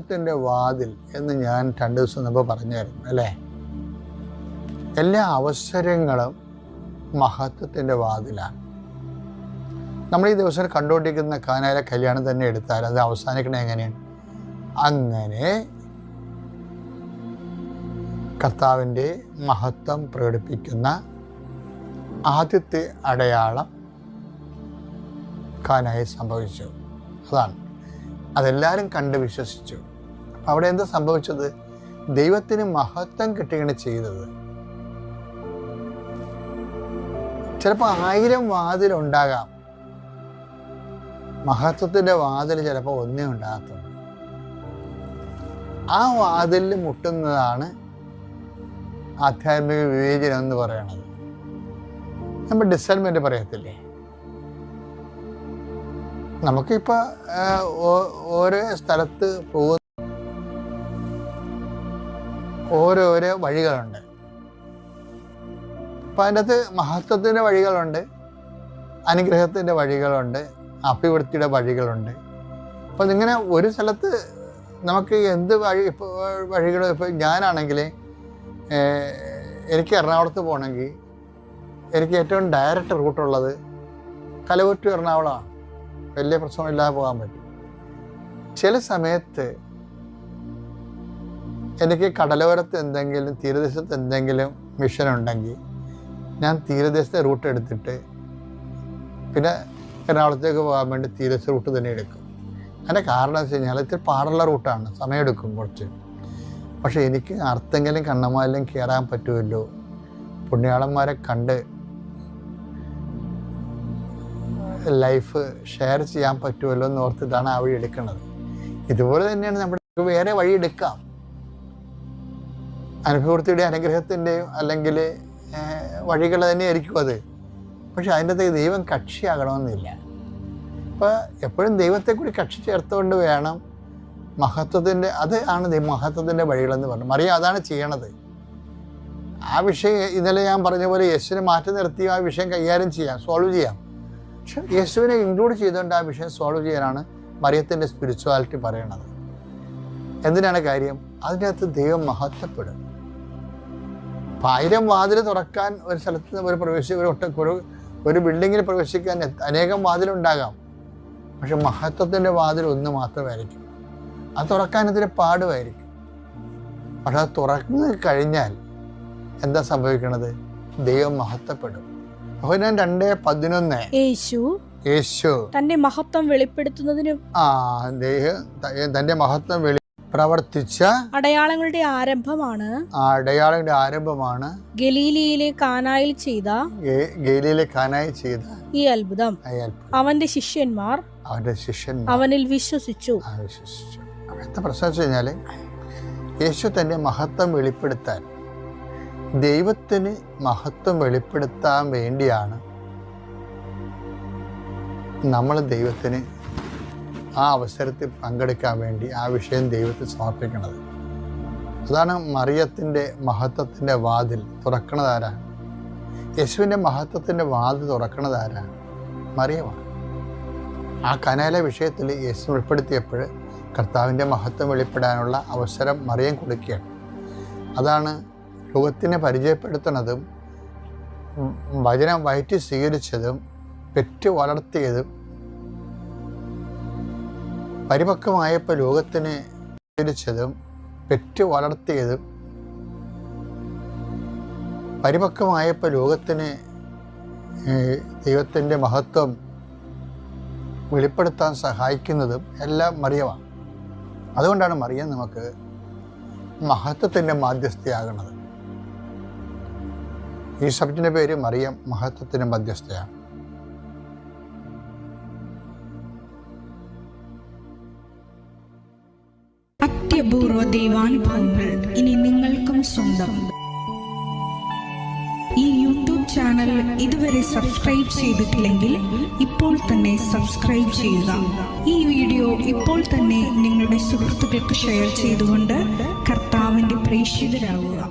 മഹത്വത്തിൻ്റെ വാതിൽ എന്ന് ഞാൻ 2 ദിവസം മുമ്പ് പറഞ്ഞായിരുന്നു അല്ലേ? എല്ലാ അവസരങ്ങളും മഹത്വത്തിൻ്റെ വാതിലാണ്. നമ്മൾ ഈ ദിവസം കണ്ടുകൊണ്ടിരിക്കുന്ന കാനായിലെ കല്യാണം തന്നെ എടുത്താൽ അത് അവസാനിക്കണത് എങ്ങനെയാണ്? അങ്ങനെ കർത്താവിൻ്റെ മഹത്വം പ്രകടിപ്പിക്കുന്ന ആദ്യത്തെ അടയാളം കാനായിൽ സംഭവിച്ചു. അതെല്ലാവരും കണ്ട് വിശ്വസിച്ചു. അപ്പം അവിടെ എന്താ സംഭവിച്ചത്? ദൈവത്തിന് മഹത്വം കിട്ടുകയാണ് ചെയ്തത്. ചിലപ്പോൾ 1000 വാതിലുണ്ടാകാം, മഹത്വത്തിൻ്റെ വാതിൽ ചിലപ്പോൾ ഒന്നേ ഉണ്ടാകത്തുള്ളൂ. ആ വാതിലിൽ മുട്ടുന്നതാണ് ആധ്യാത്മിക വിവേചനം എന്ന് പറയണത്. നമ്മൾ ഡിസൈൻമെൻറ്റ് പറയത്തില്ലേ? നമുക്കിപ്പോൾ ഓരോ സ്ഥലത്ത് പോകുന്ന ഓരോരോ വഴികളുണ്ട്. അപ്പം അതിൻ്റെ അകത്ത് മഹത്വത്തിൻ്റെ വഴികളുണ്ട്, അനുഗ്രഹത്തിൻ്റെ വഴികളുണ്ട്, അഭിവൃദ്ധിയുടെ വഴികളുണ്ട്. അപ്പം ഇങ്ങനെ ഒരു സ്ഥലത്ത് നമുക്ക് എന്ത് വഴികൾ ഇപ്പോൾ ഞാനാണെങ്കിൽ എനിക്ക് എറണാകുളത്ത് പോകണമെങ്കിൽ എനിക്ക് ഏറ്റവും ഡയറക്റ്റ് റൂട്ടുള്ളത് കലവൂർ എറണാകുളമാണ്. വലിയ പ്രശ്നമില്ലാതെ പോകാൻ പറ്റും. ചില സമയത്ത് എനിക്ക് കടലോരത്ത് എന്തെങ്കിലും തീരദേശത്ത് എന്തെങ്കിലും മിഷൻ ഉണ്ടെങ്കിൽ ഞാൻ തീരദേശത്തെ റൂട്ട് എടുത്തിട്ട് പിന്നെ എറണാകുളത്തേക്ക് പോകാൻ വേണ്ടി തീരദേശ റൂട്ട് തന്നെ എടുക്കും. അതിൻ്റെ കാരണം എന്ന് വെച്ച് കഴിഞ്ഞാൽ ഇത്തിരി പാടുള്ള റൂട്ടാണ്, സമയമെടുക്കും കുറച്ച്. പക്ഷേ എനിക്ക് അർത്തെങ്കിലും കണ്ണമാലിലും കയറാൻ പറ്റുമല്ലോ, പുണ്യാളന്മാരെ കണ്ട് ലൈഫ് ഷെയർ ചെയ്യാൻ പറ്റുമല്ലോ എന്ന് ഓർത്തിട്ടാണ് ആ വഴി എടുക്കുന്നത്. ഇതുപോലെ തന്നെയാണ് നമ്മുടെ വേറെ വഴി എടുക്കാം, അനുഭവത്തിൻ്റെ അനുഗ്രഹത്തിൻ്റെയും അല്ലെങ്കിൽ വഴികൾ തന്നെയായിരിക്കും അത്. പക്ഷെ അതിൻ്റെ ദൈവം കക്ഷിയാകണമെന്നില്ല. അപ്പോൾ എപ്പോഴും ദൈവത്തെ കൂടി കക്ഷി ചേർത്തുകൊണ്ട് വേണം മഹത്വത്തിൻ്റെ, അത് ആണ് മഹത്വത്തിൻ്റെ വഴികളെന്ന് പറഞ്ഞു. മറിയം അതാണ് ചെയ്യണത്. ആ വിഷയം ഇന്നലെ ഞാൻ പറഞ്ഞ പോലെ യേശുവിനെ മാറ്റി നിർത്തി ആ വിഷയം കൈകാര്യം ചെയ്യാം, സോൾവ് ചെയ്യാം. പക്ഷെ യേശുവിനെ ഇൻക്ലൂഡ് ചെയ്തുകൊണ്ട് ആ വിഷയം സോൾവ് ചെയ്യാനാണ് മറിയത്തിൻ്റെ സ്പിരിച്വാലിറ്റി പറയണത്. എന്തിനാണ് കാര്യം? അതിൻ്റെ അകത്ത് ദൈവം മഹത്വപ്പെടും. 1000 വാതിൽ തുറക്കാൻ ഒരു സ്ഥലത്ത് ഒരു ബിൽഡിങ്ങിൽ പ്രവേശിക്കാൻ അനേകം വാതിലുണ്ടാകാം. പക്ഷെ മഹത്വത്തിൻ്റെ വാതിൽ ഒന്ന് മാത്രമായിരിക്കും. അത് തുറക്കാൻ ഇതിന് പാടുമായിരിക്കും. പക്ഷെ അത് തുറന്നു കഴിഞ്ഞാൽ എന്താ സംഭവിക്കണത്? ദൈവം മഹത്വപ്പെടും. അപ്പോൾ ഞാൻ 2:11 യേശു തന്റെ മഹത്വം വെളിപ്പെടുത്തുന്നതിനും തന്റെ മഹത്വം പ്രവർത്തിച്ച അടയാളങ്ങളുടെ ആരംഭമാണ് ഗലീലയിലെ കാനായിൽ ചെയ്ത ഈ അത്ഭുതം. അവന്റെ ശിഷ്യന്മാർ അവനിൽ വിശ്വസിച്ചു. എന്താ പ്രശ്നം വെച്ച് കഴിഞ്ഞാൽ യേശു തന്റെ മഹത്വം വെളിപ്പെടുത്താൻ, ദൈവത്തിന് മഹത്വം വെളിപ്പെടുത്താൻ വേണ്ടിയാണ് നമ്മൾ ദൈവത്തിന് ആ അവസരത്തിൽ പങ്കെടുക്കാൻ വേണ്ടി ആ വിഷയം ദൈവത്തിൽ സമർപ്പിക്കുന്നത്. അതാണ് മറിയത്തിൻ്റെ മഹത്വത്തിൻ്റെ വാതിൽ തുറക്കണതാരാണ്? യേശുവിൻ്റെ മഹത്വത്തിൻ്റെ വാതിൽ തുറക്കണതാരാണ്? മറിയമാണ്. ആ കനായിലെ വിഷയത്തിൽ യേശു ഉൾപ്പെടുത്തിയപ്പോൾ കർത്താവിൻ്റെ മഹത്വം വെളിപ്പെടാനുള്ള അവസരം മറിയം കൊടുക്കുകയാണ്. അതാണ് ലോകത്തിനെ പരിചയപ്പെടുത്തുന്നതും വചനം വയറ്റി സ്വീകരിച്ചതും പെറ്റു വളർത്തിയതും പരിപക്വമായപ്പോൾ ലോകത്തിനെ സ്വീകരിച്ചതും പെറ്റു വളർത്തിയതും പരിപക്വമായപ്പോൾ ലോകത്തിന് ദൈവത്തിൻ്റെ മഹത്വം വെളിപ്പെടുത്താൻ സഹായിക്കുന്നതും എല്ലാം മറിയമാണ്. അതുകൊണ്ടാണ് മറിയം നമുക്ക് മഹത്വത്തിൻ്റെ മാധ്യസ്ഥയാകുന്നത്. ഈ സബ്ജക്റ്റിൻ്റെ പേര് മറിയം മഹത്വത്തിൻ്റെ മധ്യസ്ഥയാണ്. അത്യപൂർവ ദൈവാനുഭവങ്ങൾ ഇനി നിങ്ങൾക്കും സ്വന്തം. ഈ യൂട്യൂബ് ചാനൽ ഇതുവരെ സബ്സ്ക്രൈബ് ചെയ്തിട്ടില്ലെങ്കിൽ ഇപ്പോൾ തന്നെ സബ്സ്ക്രൈബ് ചെയ്യുക. ഈ വീഡിയോ ഇപ്പോൾ തന്നെ നിങ്ങളുടെ സുഹൃത്തുക്കൾക്ക് ഷെയർ ചെയ്തുകൊണ്ട് കർത്താവിൻ്റെ പ്രേക്ഷിതരാകുക.